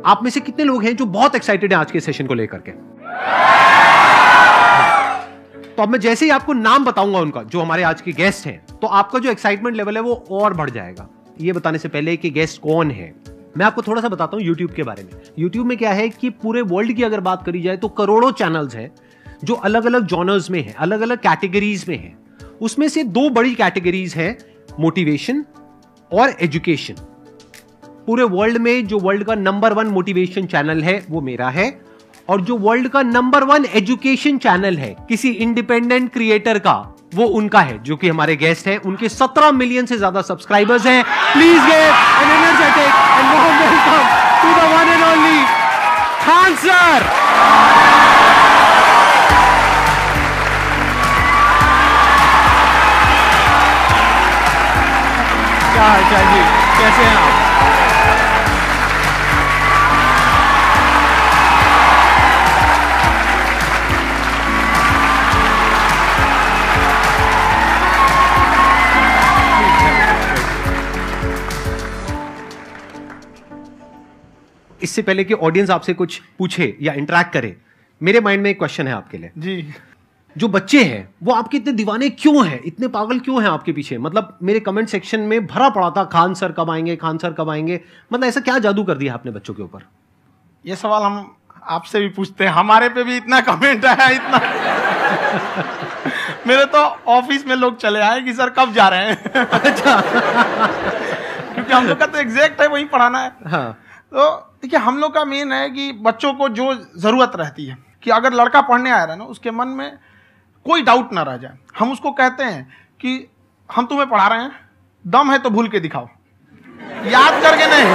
आप में से कितने लोग हैं जो बहुत एक्साइटेड हैं आज के सेशन को लेकर के? तो अब मैं जैसे ही आपको नाम बताऊंगा उनका, जो हमारे आज के गेस्ट हैं, तो आपका जो एक्साइटमेंट लेवल है वो और बढ़ जाएगा। ये बताने से पहले कि गेस्ट कौन है, मैं आपको थोड़ा सा बताता हूं YouTube के बारे में। YouTube में क्या है कि पूरे वर्ल्ड की अगर बात करी जाए तो करोड़ों चैनल्स हैं जो अलग अलग जॉनर्स में हैं, अलग अलग कैटेगरीज में हैं। उसमें से दो बड़ी कैटेगरीज हैं, मोटिवेशन और एजुकेशन। पूरे वर्ल्ड में जो वर्ल्ड का नंबर 1 मोटिवेशन चैनल है वो मेरा है, और जो वर्ल्ड का नंबर 1 एजुकेशन चैनल है किसी इंडिपेंडेंट क्रिएटर का, वो उनका है, जो कि हमारे गेस्ट हैं। उनके 17 मिलियन से ज्यादा सब्सक्राइबर्स हैं। Please give an energetic and warm welcome to the one and only Khan sir. क्या हाल चाल जी, कैसे हैं आप? इससे पहले कि ऑडियंस आपसे कुछ पूछे या इंटरेक्ट करे, मेरे माइंड में एक क्वेश्चन है आपके लिए जी। जो बच्चे हैं वो आपके इतने दीवाने क्यों हैं, इतने पागल क्यों हैं आपके पीछे? मतलब मेरे कमेंट सेक्शन में भरा पड़ा था, खान सर कब आएंगे, खान सर कब आएंगे। मतलब ऐसा क्या जादू कर दिया आपने बच्चों के ऊपर? ये सवाल हम आपसे भी पूछते हैं, हमारे पे भी इतना कमेंट आया, इतना मेरे तो ऑफिस में लोग चले आए कि सर कब जा रहे हैं। अच्छा। क्योंकि हम लोग का तो एग्जैक्ट है, वही पढ़ाना है। हाँ। तो देखिए, हम लोग का मेन है कि बच्चों को जो जरूरत रहती है कि अगर लड़का पढ़ने आया है ना, उसके मन में कोई डाउट ना रह जाए। हम उसको कहते हैं कि हम तुम्हें पढ़ा रहे हैं, दम है तो भूल के दिखाओ, याद करके नहीं।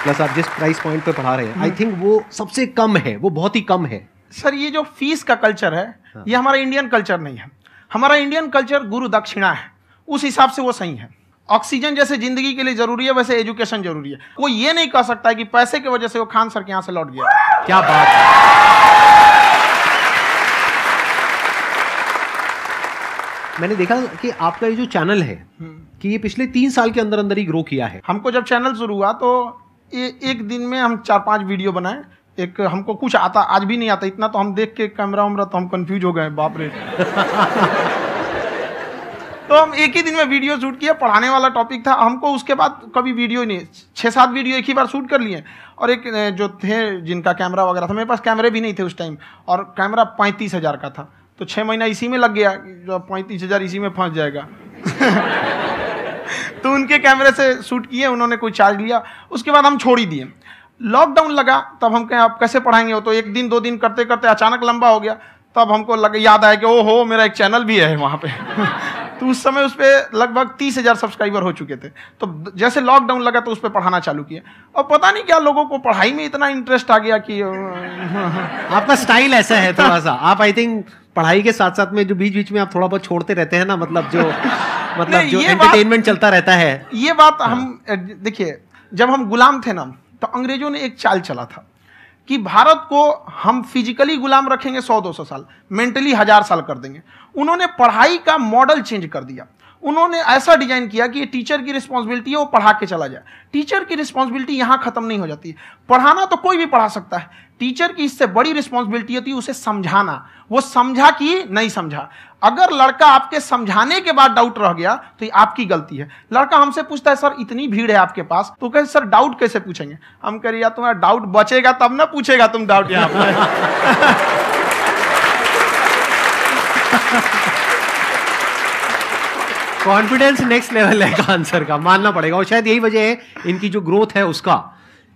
प्लस आप जिस प्राइस पॉइंट पे पढ़ा रहे हैं, आई थिंक वो सबसे कम है, वो बहुत ही कम है। सर ये जो फीस का कल्चर है, ये हमारा इंडियन कल्चर नहीं है। हमारा इंडियन कल्चर गुरु दक्षिणा है, उस हिसाब से वो सही है। ऑक्सीजन जैसे जिंदगी के लिए जरूरी है, वैसे एजुकेशन जरूरी है। कोई ये नहीं कह सकता है कि पैसे की वजह से वो खान सर के यहां से लौट गया। क्या बात है। मैंने देखा कि आपका ये जो चैनल है कि ये पिछले 3 साल के अंदर अंदर ही ग्रो किया है। हमको जब चैनल शुरू हुआ तो एक दिन में हम 4-5 वीडियो बनाए। एक हमको कुछ आता, आज भी नहीं आता इतना, तो हम देख के कैमरा उमरा तो हम कंफ्यूज हो गए, बाप रे। तो हम एक ही दिन में वीडियो शूट किया, पढ़ाने वाला टॉपिक था हमको। उसके बाद कभी वीडियो नहीं, 6-7 वीडियो एक ही बार शूट कर लिए। और एक जो थे जिनका कैमरा वगैरह था, मेरे पास कैमरे भी नहीं थे उस टाइम, और कैमरा 35,000 का था। तो 6 महीना इसी में लग गया, जो 35,000 इसी में फंस जाएगा। तो उनके कैमरे से शूट किए, उन्होंने कोई चार्ज लिया, उसके बाद हम छोड़ ही दिए। लॉकडाउन लगा, तब हम कहें आप कैसे पढ़ाएंगे। वो तो 1 दिन 2 दिन करते करते अचानक लंबा हो गया। तब हमको याद आया कि ओहो, मेरा एक चैनल भी है वहाँ पे। तो उस समय उस पर लगभग 30,000 सब्सक्राइबर हो चुके थे। तो जैसे लॉकडाउन लगा तो उस पर पढ़ाना चालू किया, और पता नहीं क्या लोगों को पढ़ाई में इतना इंटरेस्ट आ गया कि आपका स्टाइल ऐसा है थोड़ा सा। आप आई थिंक पढ़ाई के साथ साथ में जो बीच बीच में आप थोड़ा बहुत छोड़ते रहते हैं ना, मतलब जो एंटरटेनमेंट चलता रहता है। ये बात हम देखिए, जब हम गुलाम थे ना, तो अंग्रेजों ने एक चाल चला था कि भारत को हम फिजिकली गुलाम रखेंगे 100-200 साल, मेंटली 1000 साल कर देंगे। उन्होंने पढ़ाई का मॉडल चेंज कर दिया। उन्होंने ऐसा डिजाइन किया कि ये टीचर की रिस्पॉन्सिबिलिटी है, वो पढ़ा के चला जाए। टीचर की रिस्पॉन्सिबिलिटी यहाँ खत्म नहीं हो जाती है। पढ़ाना तो कोई भी पढ़ा सकता है, टीचर की इससे बड़ी रिस्पॉन्सिबिलिटी होती है उसे समझाना। वो समझा कि नहीं समझा। अगर लड़का आपके समझाने के बाद डाउट रह गया तो ये आपकी गलती है। लड़का हमसे पूछता है सर इतनी भीड़ है आपके पास, तो कहे सर डाउट कैसे पूछेंगे? हम कह रहे यार तुम्हारा डाउट बचेगा तब ना पूछेगा तुम डाउट यहाँ पे। कॉन्फिडेंस नेक्स्ट लेवल है खान सर का, मानना पड़ेगा। और शायद यही वजह है इनकी जो ग्रोथ है उसका।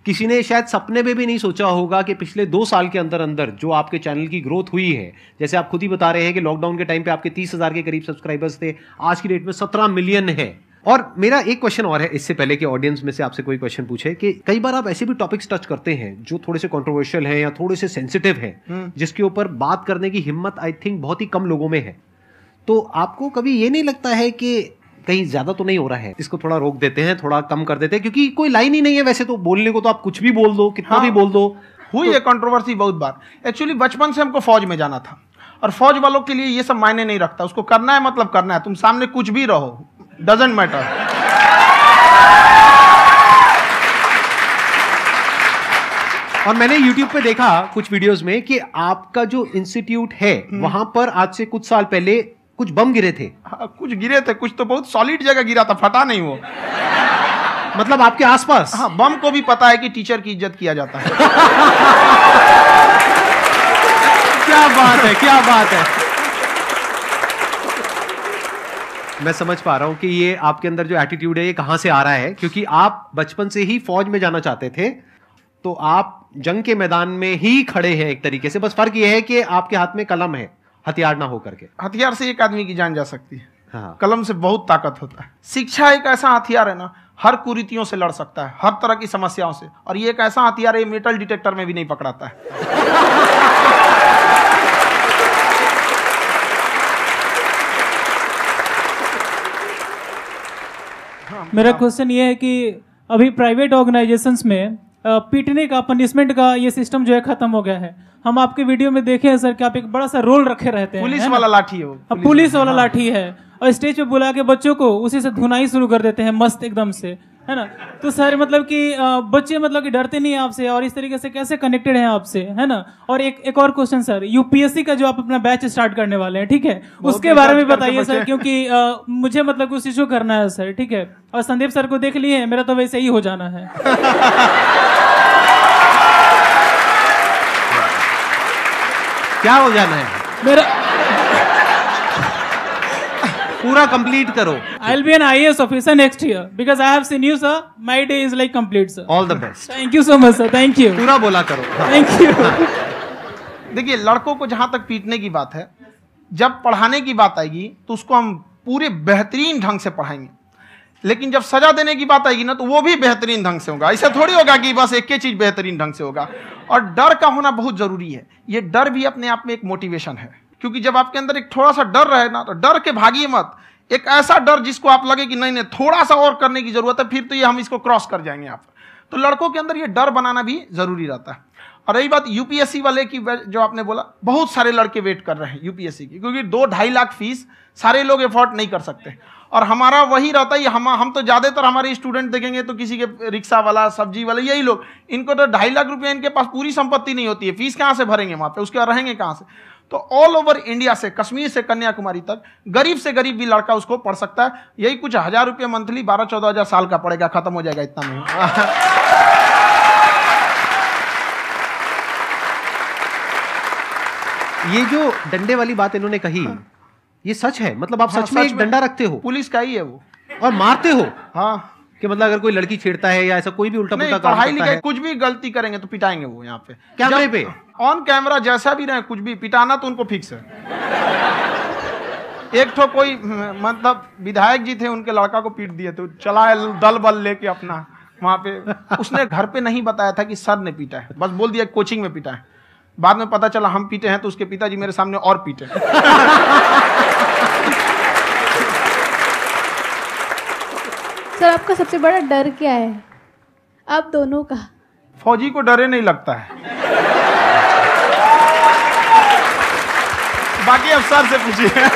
किसी ने शायद सपने में भी नहीं सोचा होगा कि पिछले 2 साल के अंदर अंदर जो आपके चैनल की ग्रोथ हुई है, जैसे आप खुद ही बता रहे हैं कि लॉकडाउन के टाइम पे आपके 30,000 के करीब सब्सक्राइबर्स थे, आज की डेट में 17 मिलियन है। और मेरा एक क्वेश्चन और है, इससे पहले कि ऑडियंस में से आपसे कोई क्वेश्चन पूछे, कि कई बार आप ऐसे भी टॉपिक्स टच करते हैं जो थोड़े से कंट्रोवर्शियल हैं या थोड़े से सेंसिटिव हैं, जिसके ऊपर बात करने की हिम्मत आई थिंक बहुत ही कम लोगों में है। तो आपको कभी ये नहीं लगता है कि कहीं ज्यादा तो नहीं हो रहा है, इसको थोड़ा रोक देते हैं, थोड़ा कम कर देते हैं? क्योंकि कोई लाइन ही नहीं है वैसे तो बोलने को, तो आप कुछ भी बोल दो, कितना भी बोल दो। हुई है कंट्रोवर्सी बहुत बार। एक्चुअली बचपन से हमको फौज में जाना था, और फौज वालों के लिए ये सब मायने नहीं रखता। उसको करना है मतलब करना है, तुम सामने कुछ भी रहो, डजंट मैटर। और मैंने YouTube पे देखा कुछ वीडियोस में कि आपका जो इंस्टीट्यूट है वहां पर आज से कुछ साल पहले कुछ बम गिरे थे। हाँ, कुछ गिरे थे, कुछ तो बहुत सॉलिड जगह गिरा था, फटा नहीं वो। मतलब आपके आसपास? हाँ, बम को भी पता है कि टीचर की इज्जत किया जाता है। क्या बात है, क्या बात है। मैं समझ पा रहा हूं कि ये आपके अंदर जो एटीट्यूड है ये कहां से आ रहा है, क्योंकि आप बचपन से ही फौज में जाना चाहते थे, तो आप जंग के मैदान में ही खड़े हैं एक तरीके से। बस फर्क ये है कि आपके हाथ में कलम है, हथियार ना हो करके। हथियार से एक आदमी की जान जा सकती है, हाँ। कलम से बहुत ताकत होता है। शिक्षा एक ऐसा हथियार है ना, हर कुरीतियों से लड़ सकता है, हर तरह की समस्याओं से। और ये एक ऐसा हथियार है, मेटल डिटेक्टर में भी नहीं पकड़ाता है। मेरा क्वेश्चन ये है कि अभी प्राइवेट ऑर्गेनाइजेशंस में पीटने का, पनिशमेंट का ये सिस्टम जो है खत्म हो गया है। हम आपके वीडियो में देखे हैं सर कि आप एक बड़ा सा रोल रखे रहते हैं, पुलिस वाला लाठी है वो, पुलिस वाला लाठी है, और स्टेज पे बुला के बच्चों को उसी से धुनाई शुरू कर देते हैं मस्त एकदम से, है ना। तो सर मतलब कि बच्चे मतलब कि डरते नहीं हैं आपसे, और इस तरीके से कैसे कनेक्टेड हैं आपसे, है ना। और एक और क्वेश्चन सर, यूपीएससी का जो आप अपना बैच स्टार्ट करने वाले हैं, ठीक है, उसके बारे में बताइए सर, क्योंकि मुझे मतलब कुछ इशू करना है सर, ठीक है। और संदीप सर को देख लिए, मेरा तो वैसे ही हो जाना है। क्या हो जाना है? मेरा पूरा कंप्लीट करो। I'll be an IAS officer next year because I have seen you, sir. My day is like complete, sir. All the best. Thank you so much, sir. Thank you. पूरा बोला करो। Thank you. देखिए, लड़कों को जहां तक पीटने की बात है, जब पढ़ाने की बात आएगी तो उसको हम पूरे बेहतरीन ढंग से पढ़ाएंगे। लेकिन जब सजा देने की बात आएगी ना, तो वो भी बेहतरीन ढंग से होगा। ऐसा थोड़ी होगा कि बस एक ही चीज बेहतरीन ढंग से होगा। और डर का होना बहुत जरूरी है। ये डर भी अपने आप में एक मोटिवेशन है, क्योंकि जब आपके अंदर एक थोड़ा सा डर रहे ना, तो डर के भागिए मत। एक ऐसा डर जिसको आप लगे कि नहीं नहीं थोड़ा सा और करने की जरूरत है, फिर तो ये हम इसको क्रॉस कर जाएंगे आप। तो लड़कों के अंदर ये डर बनाना भी जरूरी रहता है। और रही बात यूपीएससी वाले की, जो आपने बोला, बहुत सारे लड़के वेट कर रहे हैं यूपीएससी की, क्योंकि 2-2.5 लाख फीस सारे लोग एफोर्ड नहीं कर सकते। और हमारा वही रहता है, हम तो ज्यादातर हमारे स्टूडेंट देखेंगे तो किसी के रिक्शा वाला, सब्जी वाला, यही लोग, इनको तो 2.5 लाख रुपया, इनके पास पूरी संपत्ति नहीं होती है, फीस कहाँ से भरेंगे वहां पे, उसके बाद रहेंगे कहाँ से। तो ऑल ओवर इंडिया से, कश्मीर से कन्याकुमारी तक, गरीब से गरीब भी लड़का उसको पढ़ सकता है। यही कुछ 1000 रुपये मंथली, 12-14 हजार साल का पड़ेगा, खत्म हो जाएगा इतना में। ये जो डंडे वाली बात इन्होंने कही, ये सच है? मतलब आप सच में एक डंडा रखते हो? पुलिस का ही है वो। और मारते हो? हाँ, कि मतलब अगर कोई लड़की छेड़ता है या ऐसा कोई भी उल्टा पुल्टा काम पढ़ाई करता लिखाई है, कुछ भी गलती करेंगे तो पिटाएंगे वो यहाँ पे, कैमरे पे, ऑन कैमरा, जैसा भी रहे, कुछ भी पिटाना तो उनको फिक्स है। एक तो कोई मतलब विधायक जी थे, उनके लड़का को पीट दिए, तो चला है दल बल लेके अपना वहां पे। उसने घर पे नहीं बताया था कि सर ने पीटा है, बस बोल दिया कोचिंग में पीटा है। बाद में पता चला हम पीटे हैं, तो उसके पिताजी मेरे सामने और पीटे। सर, आपका सबसे बड़ा डर क्या है आप दोनों का? फौजी को डरे नहीं लगता है, बाकी अफसर से पूछिए।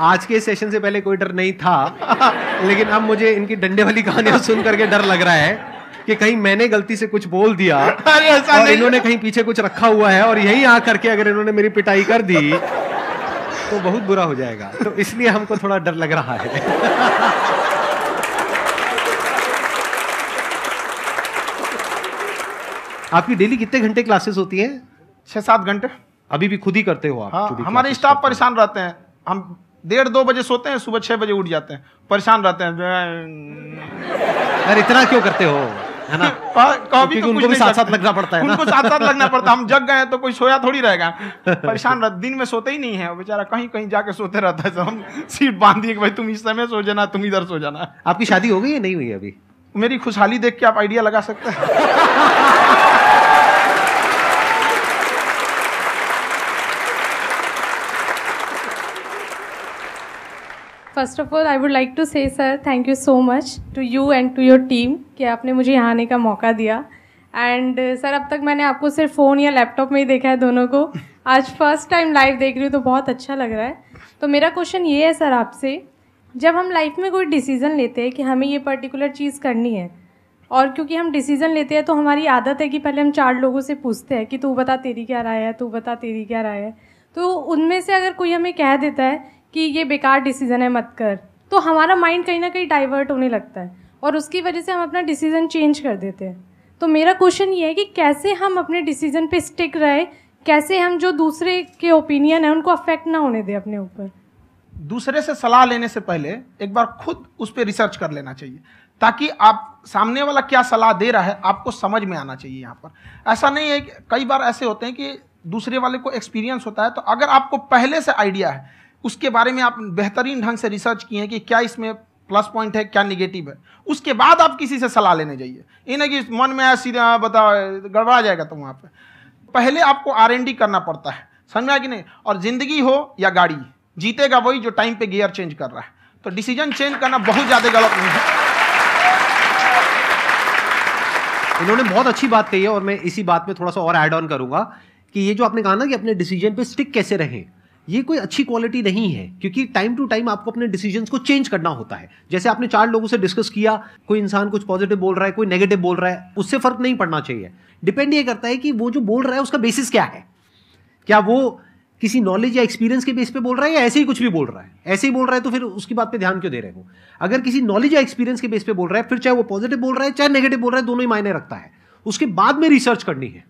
आज के सेशन से पहले कोई डर नहीं था, लेकिन अब मुझे इनकी डंडे वाली कहानियां सुन करके डर लग रहा है कि कहीं मैंने गलती से कुछ बोल दिया और इन्होंने कहीं पीछे कुछ रखा हुआ है, और यहीं आ करके अगर इन्होंने मेरी पिटाई कर दी तो बहुत बुरा हो जाएगा। तो इसलिए हमको थोड़ा डर लग रहा है। आपकी डेली कितने घंटे क्लासेस होती हैं? 6-7 घंटे। अभी भी खुद ही करते हो आप? हाँ, हमारे स्टाफ परेशान रहते हैं। हम 1:30-2 बजे सोते हैं, सुबह 6 बजे उठ जाते हैं, परेशान रहते हैं। यार इतना क्यों करते हो, है ना? कभी तो उनको भी साथ साथ लगना पड़ता है ना। उनको साथ साथ लगना पड़ता है। हम जग गए तो कोई सोया थोड़ी रहेगा, परेशान रहते, दिन में सोते ही नहीं है बेचारा, कहीं कहीं जाके सोते रहता है। तो हम सीट बांध दिए कि भाई तुम इस समय सो जाना, तुम इधर सो जाना। आपकी शादी हो गई है? नहीं हुई अभी? मेरी खुशहाली देख के आप आइडिया लगा सकते हैं। First of all I would like to say sir, thank you so much to you and to your team कि आपने मुझे यहाँ आने का मौका दिया। एंड सर, अब तक मैंने आपको सिर्फ फ़ोन या लैपटॉप में ही देखा है दोनों को, आज फर्स्ट टाइम लाइव देख रही हूँ तो बहुत अच्छा लग रहा है। तो मेरा क्वेश्चन ये है सर आपसे, जब हम लाइफ में कोई डिसीज़न लेते हैं कि हमें ये पर्टिकुलर चीज़ करनी है, और क्योंकि हम डिसीजन लेते हैं तो हमारी आदत है कि पहले हम 4 लोगों से पूछते हैं कि तू बता तेरी क्या राय है, तू बता तेरी क्या राय है। तो उनमें से अगर कोई हमें कह देता है कि ये बेकार डिसीजन है मत कर, तो हमारा माइंड कहीं ना कहीं डाइवर्ट होने लगता है और उसकी वजह से हम अपना डिसीजन चेंज कर देते हैं। तो मेरा क्वेश्चन ये है कि कैसे हम अपने डिसीजन पे स्टिक रहे, कैसे हम जो दूसरे के ओपिनियन है उनको अफेक्ट ना होने दें अपने ऊपर। दूसरे से सलाह लेने से पहले एक बार खुद उस पर रिसर्च कर लेना चाहिए, ताकि आप सामने वाला क्या सलाह दे रहा है आपको समझ में आना चाहिए। यहाँ पर ऐसा नहीं है कि कई बार ऐसे होते हैं कि दूसरे वाले को एक्सपीरियंस होता है, तो अगर आपको पहले से आइडिया है, उसके बारे में आप बेहतरीन ढंग से रिसर्च किए हैं कि क्या इसमें प्लस पॉइंट है क्या निगेटिव है, उसके बाद आप किसी से सलाह लेने जाइए। ये नहीं कि मन में आया सीधा बता गड़बड़ा जाएगा। तो वहाँ पे पहले आपको R&D करना पड़ता है, समझ में आया कि नहीं। और जिंदगी हो या गाड़ी, जीतेगा वही जो टाइम पे गियर चेंज कर रहा है। तो डिसीजन चेंज करना बहुत ज़्यादा गलत नहीं है। इन्होंने बहुत अच्छी बात कही है और मैं इसी बात में थोड़ा सा और ऐड ऑन करूंगा कि ये जो आपने कहा ना कि अपने डिसीजन पे स्टिक कैसे रहें, ये कोई अच्छी क्वालिटी नहीं है, क्योंकि टाइम टू टाइम आपको अपने डिसीजंस को चेंज करना होता है। जैसे आपने 4 लोगों से डिस्कस किया, कोई इंसान कुछ पॉजिटिव बोल रहा है, कोई नेगेटिव बोल रहा है, उससे फर्क नहीं पड़ना चाहिए। डिपेंड ये करता है कि वो जो बोल रहा है उसका बेसिस क्या है। क्या वो किसी नॉलेज या एक्सपीरियंस के बेस पे बोल रहा है या ऐसे ही कुछ भी बोल रहा है? ऐसे ही बोल रहा है तो फिर उसकी बात पे ध्यान क्यों दे रहे हो? अगर किसी नॉलेज या एक्सपीरियंस के बेस पे बोल रहा है, फिर चाहे वो पॉजिटिव बोल रहा है चाहे नेगेटिव बोल रहा है, दोनों ही मायने रखता है। उसके बाद में रिसर्च करनी है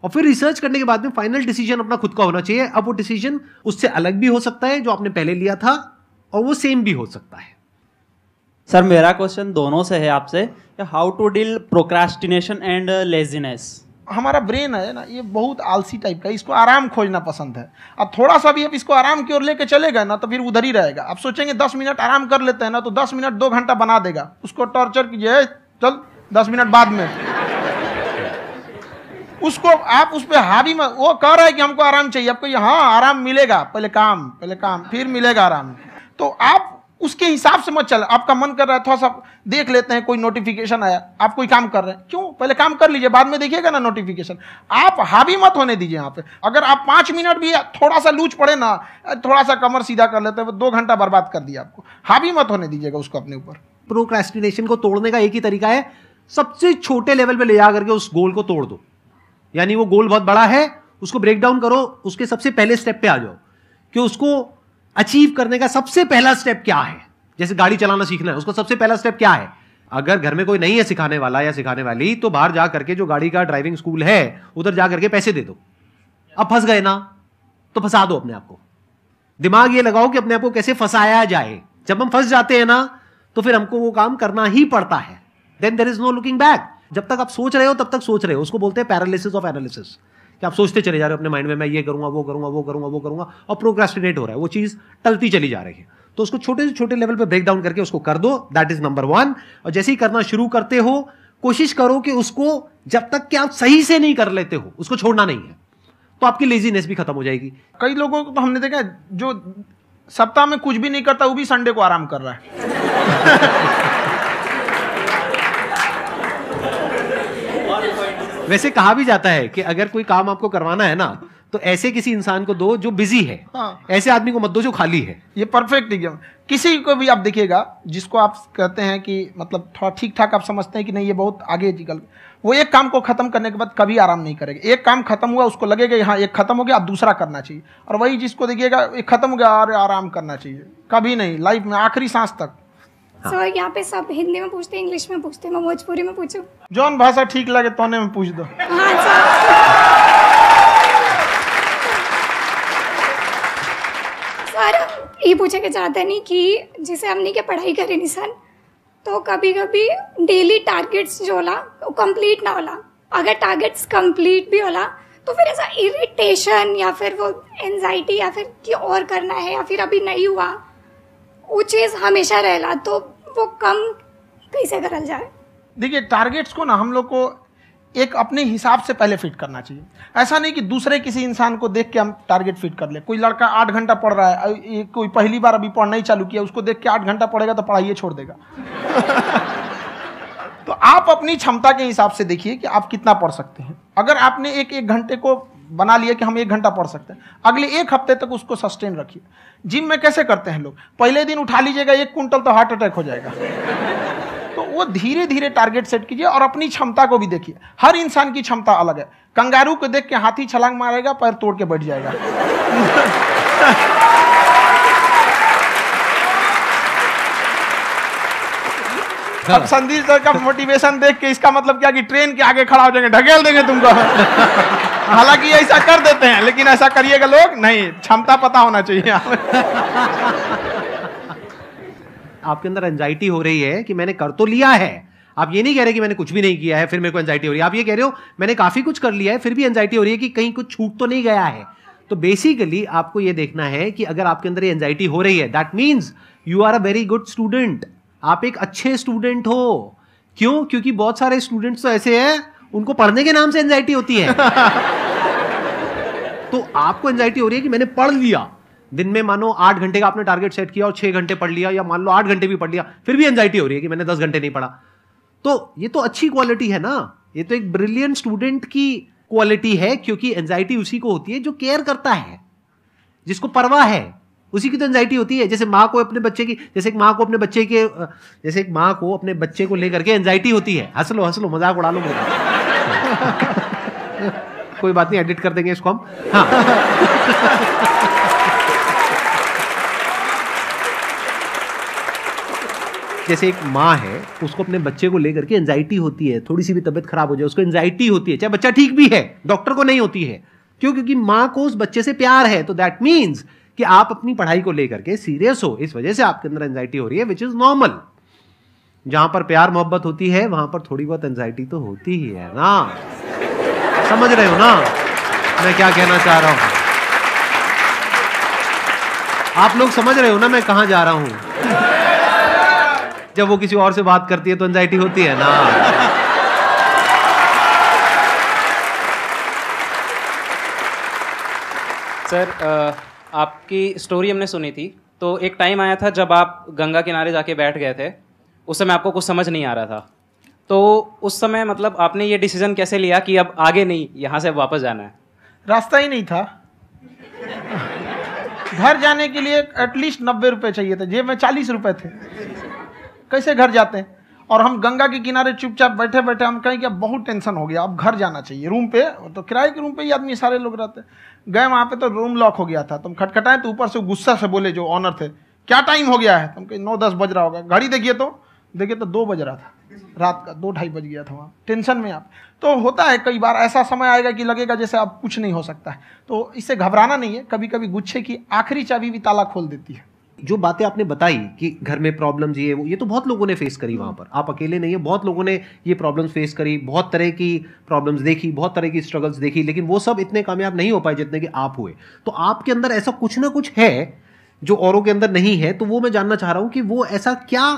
और फिर रिसर्च करने के बाद में फाइनल डिसीजन अपना खुद का होना चाहिए। अब वो डिसीजन उससे अलग भी हो सकता है जो आपने पहले लिया था, और वो सेम भी हो सकता है। सर मेरा क्वेश्चन दोनों से है आपसे, how to deal procrastination and laziness. हमारा ब्रेन है ना, ये बहुत आलसी टाइप का, इसको आराम खोजना पसंद है। अब थोड़ा सा भी अब इसको आराम की ओर लेके चलेगा ना तो फिर उधर ही रहेगा। आप सोचेंगे 10 मिनट आराम कर लेते हैं ना, तो 10 मिनट 2 घंटा बना देगा। उसको टॉर्चर कीजिए, चल 10 मिनट बाद में। उसको आप उस पर हावी मत, वो कह रहा है कि हमको आराम चाहिए, आपको यहाँ आराम मिलेगा, पहले काम फिर मिलेगा आराम। तो आप उसके हिसाब से मत चल। आपका मन कर रहा है थोड़ा सा देख लेते हैं, कोई नोटिफिकेशन आया, आप कोई काम कर रहे हैं, क्यों पहले काम कर लीजिए, बाद में देखिएगा ना नोटिफिकेशन। आप हावी मत होने दीजिए यहाँ पे। अगर आप 5 मिनट भी थोड़ा सा लूज पड़े ना, थोड़ा सा कमर सीधा कर लेते हैं, 2 घंटा बर्बाद कर दिया आपको। हावी मत होने दीजिएगा उसको अपने ऊपर। प्रोक्रेस्टिनेशन को तोड़ने का एक ही तरीका है, सबसे छोटे लेवल पे ले जा करके उस गोल को तोड़ दो। यानी वो गोल बहुत बड़ा है, उसको ब्रेक डाउन करो, उसके सबसे पहले स्टेप पे आ जाओ कि उसको अचीव करने का सबसे पहला स्टेप क्या है। जैसे गाड़ी चलाना सीखना है, उसका सबसे पहला स्टेप क्या है। अगर घर में कोई नहीं है सिखाने वाला या सिखाने वाली, तो बाहर जा करके जो गाड़ी का ड्राइविंग स्कूल है उधर जा करके पैसे दे दो। अब फंस गए ना तो फंसा दो अपने आप को। दिमाग ये लगाओ कि अपने आप को कैसे फंसाया जाए। जब हम फंस जाते हैं ना तो फिर हमको वो काम करना ही पड़ता है। Then there is no looking back. जब तक आप सोच रहे हो तब तक सोच रहे हो, उसको बोलते हैं पैरालिसिस ऑफ एनालिसिस, कि आप सोचते चले जा रहे हो अपने माइंड में, मैं ये करूंगा वो करूंगा वो करूंगा वो करूंगा, और प्रोक्रेस्टिनेट हो रहा है, वो चीज टलती चली जा रही है। तो उसको छोटे से छोटे लेवल पे ब्रेक डाउन करके उसको कर दो, दैट इज नंबर 1। और जैसे ही करना शुरू करते हो, कोशिश करो कि उसको जब तक कि आप सही से नहीं कर लेते हो उसको छोड़ना नहीं है, तो आपकी लेजीनेस भी खत्म हो जाएगी। कई लोगों को तो हमने देखा जो सप्ताह में कुछ भी नहीं करता, वो भी संडे को आराम कर रहा है। वैसे कहा भी जाता है कि अगर कोई काम आपको करवाना है ना, तो ऐसे किसी इंसान को दो जो बिजी है। हाँ। ऐसे आदमी को मत दो जो खाली है। ये परफेक्ट एग्जाम। किसी को भी आप देखिएगा जिसको आप कहते हैं कि मतलब थोड़ा ठीक ठाक आप समझते हैं कि नहीं ये बहुत आगे निकल, वो एक काम को खत्म करने के बाद कभी आराम नहीं करेगा। एक काम खत्म हुआ उसको लगेगा हाँ एक खत्म हो गया, अब दूसरा करना चाहिए। और वही जिसको देखिएगा एक खत्म हो गया और आराम करना चाहिए, कभी नहीं, लाइफ में आखिरी सांस तक। सर यहाँ पे सब हिंदी में पूछते हैं, इंग्लिश में पूछते हैं, मैं भोजपुरी में पूछूं? जौन भाषा ठीक लगे तोने में पूछ दो। हाँ सर। सर ये पूछे के चाहते नहीं कि जैसे हमने के पढ़ाई करी नहीं सर, तो कभी कभी डेली टारगेट्स जो होला वो कंप्लीट ना होला। अगर टारगेट्स कंप्लीट भी होला तो फिर ऐसा इरिटेशन या फिर वो एंजाइटी या फिर कि और करना है या फिर अभी नहीं हुआ, वो चीज़ हमेशा रहेला। तो वो कम कैसे करल जाए? देखिए टारगेट्स को ना हम लोग को एक अपने हिसाब से पहले फिट करना चाहिए। ऐसा नहीं कि दूसरे किसी इंसान को देख के हम टारगेट फिट कर ले। कोई लड़का 8 घंटा पढ़ रहा है, कोई पहली बार अभी पढ़ना ही चालू किया, उसको देख के 8 घंटा पढ़ेगा तो पढ़ाई छोड़ देगा। तो आप अपनी क्षमता के हिसाब से देखिए कि आप कितना पढ़ सकते हैं। अगर आपने एक घंटे को बना लिया कि हम 1 घंटा पढ़ सकते हैं, अगले 1 हफ्ते तक उसको सस्टेन रखिए। जिम में कैसे करते हैं लोग, पहले दिन उठा लीजिएगा 1 कुंटल तो हार्ट अटैक हो जाएगा। तो वो धीरे धीरे टारगेट सेट कीजिए और अपनी क्षमता को भी देखिए। हर इंसान की क्षमता अलग है। कंगारू को देख के हाथी छलांग मारेगा, पैर तोड़ के बैठ जाएगा। अब संदीप सर का मोटिवेशन देख के इसका मतलब क्या कि ट्रेन के आगे खड़ा हो जाएंगे, ढकेल देंगे तुमको। हालांकि ऐसा कर देते हैं, लेकिन ऐसा करिएगा लोग नहीं, क्षमता पता होना चाहिए। आपके अंदर एंजाइटी हो रही है कि मैंने कर तो लिया है। आप ये नहीं कह रहे कि मैंने कुछ भी नहीं किया है फिर मेरे को एंजाइटी हो रही है। आप ये कह रहे हो मैंने काफी कुछ कर लिया है फिर भी एंजाइटी हो रही है कि कहीं कुछ छूट तो नहीं गया है। तो बेसिकली आपको ये देखना है कि अगर आपके अंदर ये एंजाइटी हो रही है, that means you are a very good student. आप एक अच्छे स्टूडेंट हो। क्यों? क्योंकि बहुत सारे स्टूडेंट्स तो ऐसे हैं उनको पढ़ने के नाम से एंजाइटी होती है। तो आपको एंजाइटी हो रही है कि मैंने पढ़ लिया। दिन में मानो 8 घंटे का आपने टारगेट सेट किया और 6 घंटे पढ़ लिया, या मान लो 8 घंटे भी पढ़ लिया, फिर भी एंजाइटी हो रही है कि मैंने 10 घंटे नहीं पढ़ा। तो ये तो अच्छी क्वालिटी है ना, ये तो एक ब्रिलियंट स्टूडेंट की क्वालिटी है। क्योंकि एंजाइटी उसी को होती है जो केयर करता है, जिसको परवाह है, उसी की तो एंजाइटी होती है। जैसे माँ को अपने बच्चे की, जैसे एक माँ को अपने बच्चे के, जैसे एक माँ को अपने बच्चे को लेकर के एंजाइटी होती है। हंस लो मजाक उड़ा लो मेरा। कोई बात नहीं, एडिट कर देंगे इसको हम। हाँ। जैसे एक माँ है, उसको अपने बच्चे को लेकर के एंजाइटी होती है, थोड़ी सी भी तबीयत खराब हो जाए उसको एंजाइटी होती है, चाहे बच्चा ठीक भी है, डॉक्टर को नहीं होती है। क्यों? क्योंकि माँ को उस बच्चे से प्यार है। तो दैट मीन्स कि आप अपनी पढ़ाई को लेकर के सीरियस हो, इस वजह से आपके अंदर एंजाइटी हो रही है, विच इज नॉर्मल। जहां पर प्यार मोहब्बत होती है वहां पर थोड़ी बहुत एंजाइटी तो होती ही है ना। समझ रहे हो ना मैं क्या कहना चाह रहा हूं? आप लोग समझ रहे हो ना मैं कहां जा रहा हूं? जब वो किसी और से बात करती है तो एंजाइटी होती है ना। सर, आपकी स्टोरी हमने सुनी थी, तो एक टाइम आया था जब आप गंगा किनारे जाके बैठ गए थे। उस समय आपको कुछ समझ नहीं आ रहा था, तो उस समय मतलब आपने ये डिसीजन कैसे लिया कि अब आगे नहीं, यहाँ से वापस जाना है? रास्ता ही नहीं था। घर जाने के लिए एटलीस्ट 90 रुपए चाहिए थे, जेब में 40 रुपए थे। कैसे घर जाते हैं? और हम गंगा के किनारे चुपचाप बैठे बैठे हम कहें कि अब बहुत टेंशन हो गया, अब घर जाना चाहिए। रूम पे, तो किराए के रूम पे ही आदमी सारे लोग रहते। गए वहाँ पे तो रूम लॉक हो गया था। तुम खटखटाएं तो ऊपर से गुस्सा से बोले जो ऑनर थे, क्या टाइम हो गया है? तुम कहीं 9-10 बज रहा होगा। घड़ी देखिए तो 2 बज रहा था रात का, 2-2:30 बज गया था वहाँ। टेंशन में आप तो होता है, कई बार ऐसा समय आएगा कि लगेगा जैसे अब कुछ नहीं हो सकता है। तो इससे घबराना नहीं है। कभी कभी गुच्छे की आखिरी चाबी भी ताला खोल देती है। जो बातें आपने बताई कि घर में प्रॉब्लम्स ये तो बहुत लोगों ने फेस करी। वहां पर आप अकेले नहीं है, बहुत लोगों ने ये प्रॉब्लम्स फेस करी, बहुत तरह की प्रॉब्लम्स देखी, बहुत तरह की स्ट्रगल्स देखी, लेकिन वो सब इतने कामयाब नहीं हो पाए जितने कि आप हुए। तो आपके अंदर ऐसा कुछ ना कुछ है जो औरों के अंदर नहीं है। तो वो मैं जानना चाह रहा हूं कि वो ऐसा क्या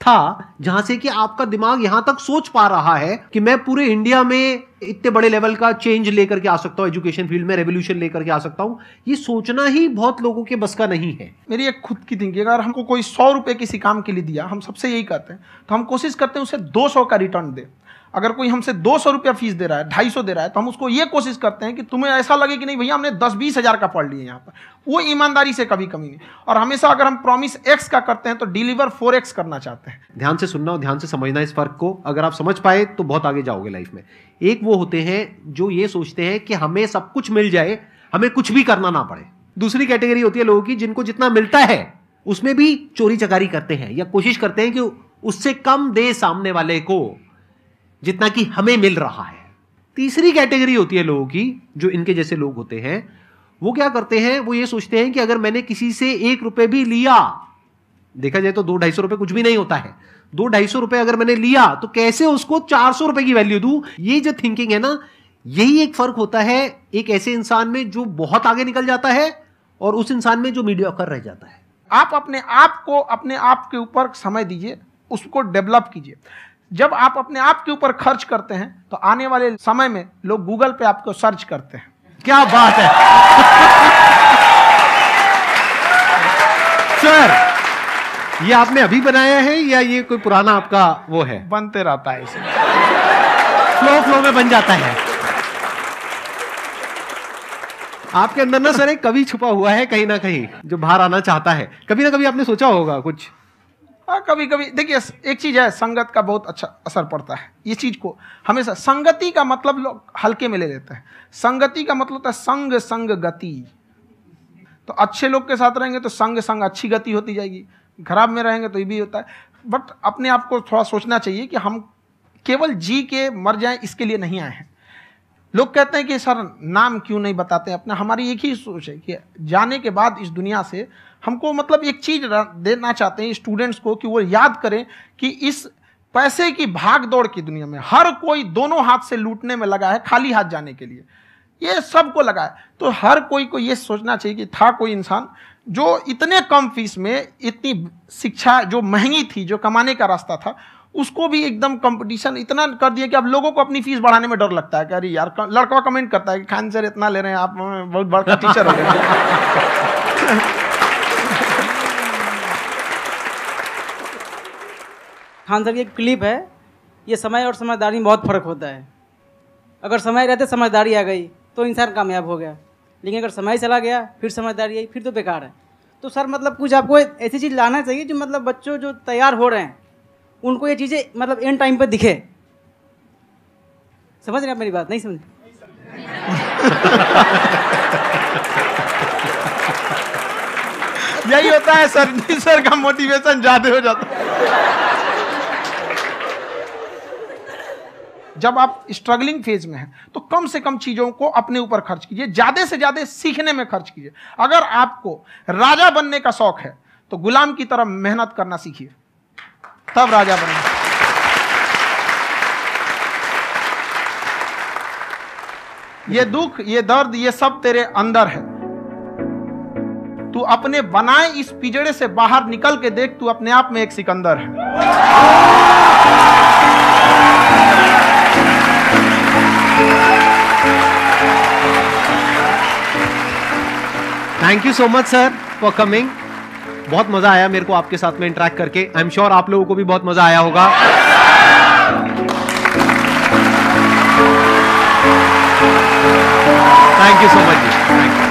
था जहां से कि आपका दिमाग यहां तक सोच पा रहा है कि मैं पूरे इंडिया में इतने बड़े लेवल का चेंज लेकर के आ सकता हूं, एजुकेशन फील्ड में रेवोल्यूशन लेकर के आ सकता हूं। ये सोचना ही बहुत लोगों के बस का नहीं है। मेरी एक खुद की थिंकिंग, अगर हमको कोई 100 रुपए किसी काम के लिए दिया, हम सबसे यही कहते हैं, तो हम कोशिश करते हैं उसे 200 का रिटर्न दे। अगर कोई हमसे 200 रुपया फीस दे रहा है, 250 दे रहा है, तो हम उसको ये कोशिश करते हैं कि तुम्हें ऐसा लगे कि नहीं भैया हमने 10-20 हज़ार का पढ़ लिया यहाँ पर। वो ईमानदारी से कभी कमी नहीं। और हमेशा अगर हम प्रॉमिस X का करते हैं तो डिलीवर 4X करना चाहते हैं। ध्यान से सुनना और ध्यान से समझना इस फर्क को। अगर आप समझ पाए तो बहुत आगे जाओगे लाइफ में। एक वो होते हैं जो ये सोचते हैं कि हमें सब कुछ मिल जाए, हमें कुछ भी करना ना पड़े। दूसरी कैटेगरी होती है लोगों की जिनको जितना मिलता है उसमें भी चोरी चकारी करते हैं या कोशिश करते हैं कि उससे कम दे सामने वाले को जितना कि हमें मिल रहा है। तीसरी कैटेगरी होती है लोगों की जो इनके जैसे लोग होते हैं। वो क्या करते हैं? वो ये सोचते हैं कि अगर मैंने किसी से 1 रुपए भी लिया, देखा जाए तो 200-250 रुपए कुछ भी नहीं होता है, 200-250 रुपए अगर मैंने लिया तो कैसे उसको 400 रुपए की वैल्यू दूं। ये जो थिंकिंग है ना, यही एक फर्क होता है एक ऐसे इंसान में जो बहुत आगे निकल जाता है और उस इंसान में जो मीडियोकर रह जाता है। आप अपने आप को अपने आप के ऊपर समय दीजिए, उसको डेवलप कीजिए। जब आप अपने आप के ऊपर खर्च करते हैं तो आने वाले समय में लोग गूगल पे आपको सर्च करते हैं। क्या बात है सर, ये आपने अभी बनाया है या ये कोई पुराना आपका वो है? बनते रहता है, इसे फ्लो में बन जाता है। आपके अंदर ना सर एक कवि छुपा हुआ है कहीं ना कहीं जो बाहर आना चाहता है। कभी ना कभी आपने सोचा होगा कुछ कभी कभी देखिए एक चीज है, संगत का बहुत अच्छा असर पड़ता है। ये चीज को हमेशा, संगति का मतलब लोग हल्के में ले लेते हैं। संगति का मतलब होता है संग संग गति। तो अच्छे लोग के साथ रहेंगे तो संग संग अच्छी गति होती जाएगी, खराब में रहेंगे तो ये भी होता है। बट अपने आप को थोड़ा सोचना चाहिए कि हम केवल जी के मर जाएं इसके लिए नहीं आए हैं। लोग कहते हैं कि सर नाम क्यों नहीं बताते अपना। हमारी एक ही सोच है कि जाने के बाद इस दुनिया से हमको मतलब एक चीज देना चाहते हैं स्टूडेंट्स को, कि वो याद करें कि इस पैसे की भाग दौड़ की दुनिया में हर कोई दोनों हाथ से लूटने में लगा है, खाली हाथ जाने के लिए ये सबको लगा है। तो हर कोई को ये सोचना चाहिए कि था कोई इंसान जो इतने कम फीस में इतनी शिक्षा जो महंगी थी, जो कमाने का रास्ता था, उसको भी एकदम कंपटीशन इतना कर दिया कि अब लोगों को अपनी फीस बढ़ाने में डर लगता है कि अरे यार, लड़का कमेंट करता है कि खान सर इतना ले रहे हैं, आप बहुत बड़ा टीचर हो गए। खान सर की एक क्लिप है, ये समय और समझदारी में बहुत फर्क होता है। अगर समय रहते समझदारी आ गई तो इंसान कामयाब हो गया, लेकिन अगर समय चला गया फिर समझदारी आई फिर तो बेकार है। तो सर मतलब कुछ आपको ऐसी चीज़ लाना चाहिए जो मतलब बच्चों जो तैयार हो रहे हैं उनको ये चीज़ें मतलब एंड टाइम पे दिखे। समझ रहे आप मेरी बात? नहीं समझ? यही होता है सर का मोटिवेशन ज्यादा हो जाता है। जब आप स्ट्रगलिंग फेज में हैं तो कम से कम चीजों को अपने ऊपर खर्च कीजिए, ज्यादा से ज्यादा सीखने में खर्च कीजिए। अगर आपको राजा बनने का शौक है तो गुलाम की तरह मेहनत करना सीखिए, तब राजा बनेंगे। ये दुख, ये दर्द, ये सब तेरे अंदर है। तू अपने बनाए इस पिंजड़े से बाहर निकल के देख, तू अपने आप में एक सिकंदर है। Thank you so much sir for coming. बहुत मजा आया मेरे को आपके साथ में इंटरेक्ट करके। आई एम श्योर आप लोगों को भी बहुत मजा आया होगा। Thank you so much ji, thank you.